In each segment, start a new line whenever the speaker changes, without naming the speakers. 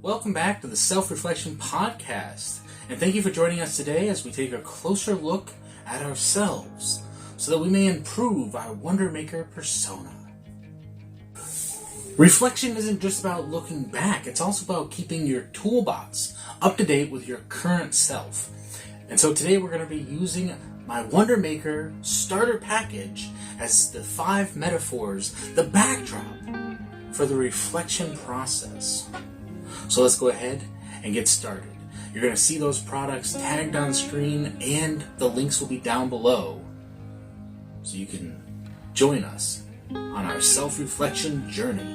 Welcome back to the Self-Reflection Podcast, and thank you for joining us today as we take a closer look at ourselves so that we may improve our Wonder Maker persona. Reflection isn't just about looking back, it's also about keeping your toolbox up to date with your current self. And so today we're going to be using my Wonder Maker starter package as the 5 metaphors, the backdrop for the reflection process. So let's go ahead and get started. You're going to see those products tagged on screen and the links will be down below so you can join us on our self-reflection journey.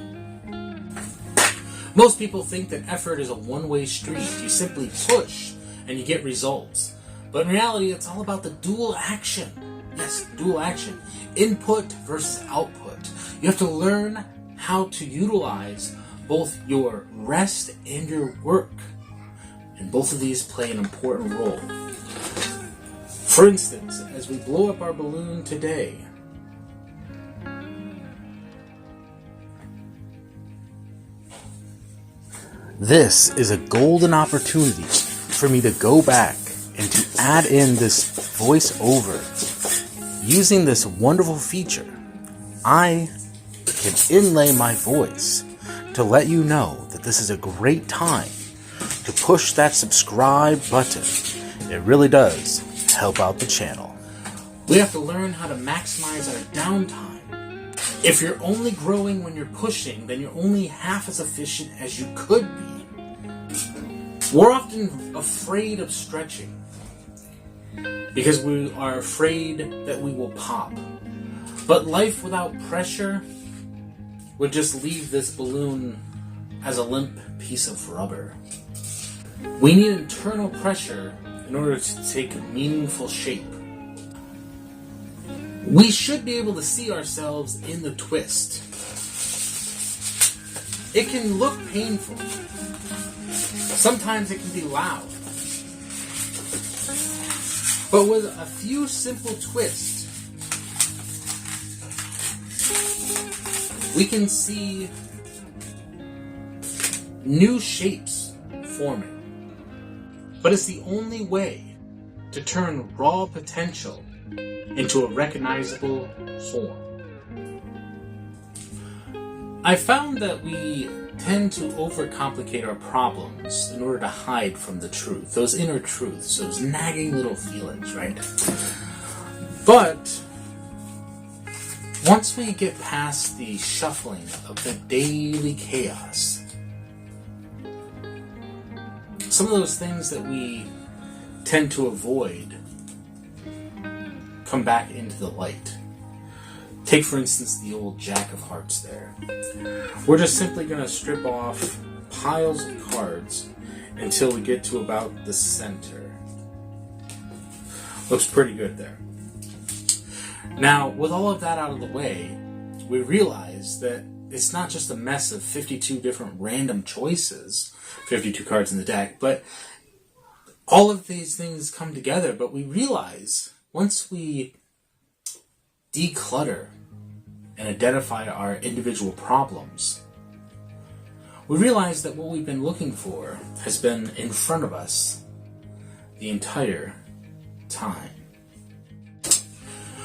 Most people think that effort is a one-way street. You simply push and you get results. But in reality, it's all about the dual action. Yes, dual action. Input versus output. You have to learn how to utilize both your rest and your work. And both of these play an important role. For instance, as we blow up our balloon today, this is a golden opportunity for me to go back and to add in this voiceover. Using this wonderful feature, I can inlay my voice to let you know that this is a great time to push that subscribe button. It really does help out the channel. We have to learn how to maximize our downtime. If you're only growing when you're pushing, then you're only half as efficient as you could be. We're often afraid of stretching because we are afraid that we will pop. But life without pressure would just leave this balloon as a limp piece of rubber. We need internal pressure in order to take meaningful shape. We should be able to see ourselves in the twist. It can look painful. Sometimes it can be loud. But with a few simple twists, we can see new shapes forming. But it's the only way to turn raw potential into a recognizable form. I found that we tend to overcomplicate our problems in order to hide from the truth, those inner truths, those nagging little feelings, right? But once we get past the shuffling of the daily chaos, some of those things that we tend to avoid come back into the light. Take, for instance, the old Jack of Hearts there. We're just simply going to strip off piles of cards until we get to about the center. Looks pretty good there. Now, with all of that out of the way, we realize that it's not just a mess of 52 different random choices, 52 cards in the deck, but all of these things come together. But we realize once we declutter and identify our individual problems, we realize that what we've been looking for has been in front of us the entire time.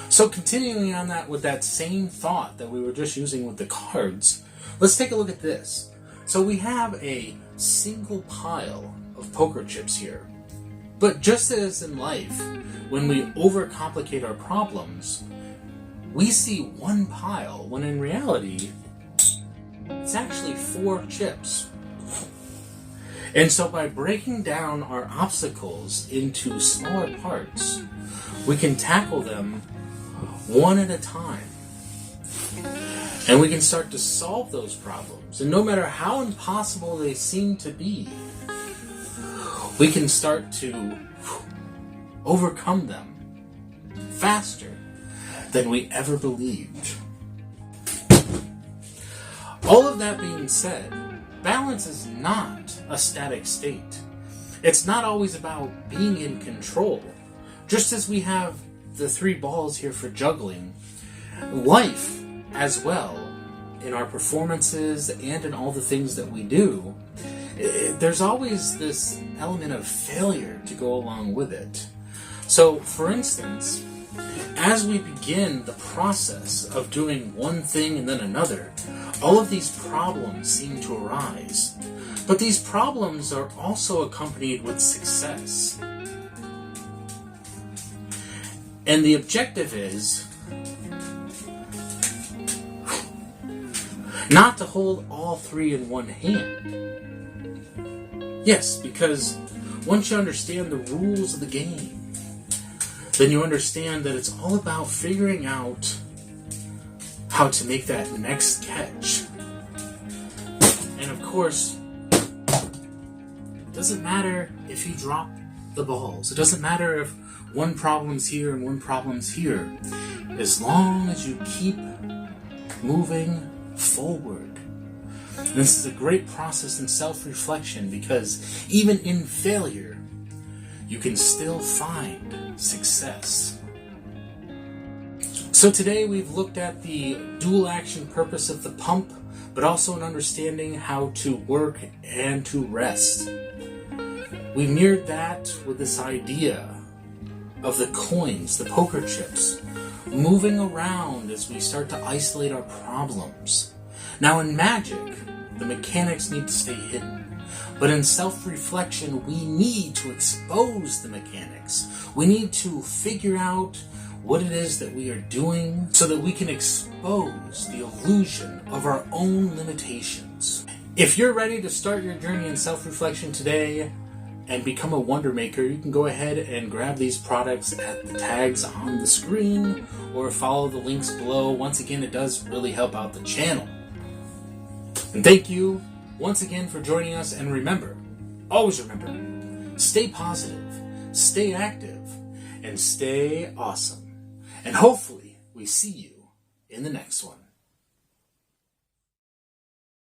So continuing on that with that same thought that we were just using with the cards, let's take a look at this. So we have a single pile of poker chips here. But just as in life, when we overcomplicate our problems, we see one pile when in reality, it's actually 4 chips. And so by breaking down our obstacles into smaller parts, we can tackle them one at a time. And we can start to solve those problems. And no matter how impossible they seem to be, we can start to overcome them faster than we ever believed. All of that being said, balance is not a static state. It's not always about being in control. Just as we have the 3 balls here for juggling, life as well, in our performances and in all the things that we do, there's always this element of failure to go along with it. So, for instance, as we begin the process of doing one thing and then another, all of these problems seem to arise. But these problems are also accompanied with success. And the objective is not to hold all three in one hand. Yes, because once you understand the rules of the game, then you understand that it's all about figuring out how to make that next catch. And of course, it doesn't matter if you drop the balls. It doesn't matter if one problem's here and one problem's here. As long as you keep moving forward. And this is a great process in self-reflection, because even in failure, you can still find success. So today we've looked at the dual action purpose of the pump, but also an understanding how to work and to rest. We mirrored that with this idea of the coins, the poker chips, moving around as we start to isolate our problems. Now in magic, the mechanics need to stay hidden. But in self-reflection, we need to expose the mechanics. We need to figure out what it is that we are doing so that we can expose the illusion of our own limitations. If you're ready to start your journey in self-reflection today and become a wonder maker, you can go ahead and grab these products at the tags on the screen or follow the links below. Once again, it does really help out the channel. And thank you once again for joining us, and remember, always remember, stay positive, stay active, and stay awesome. And hopefully we see you in the next one.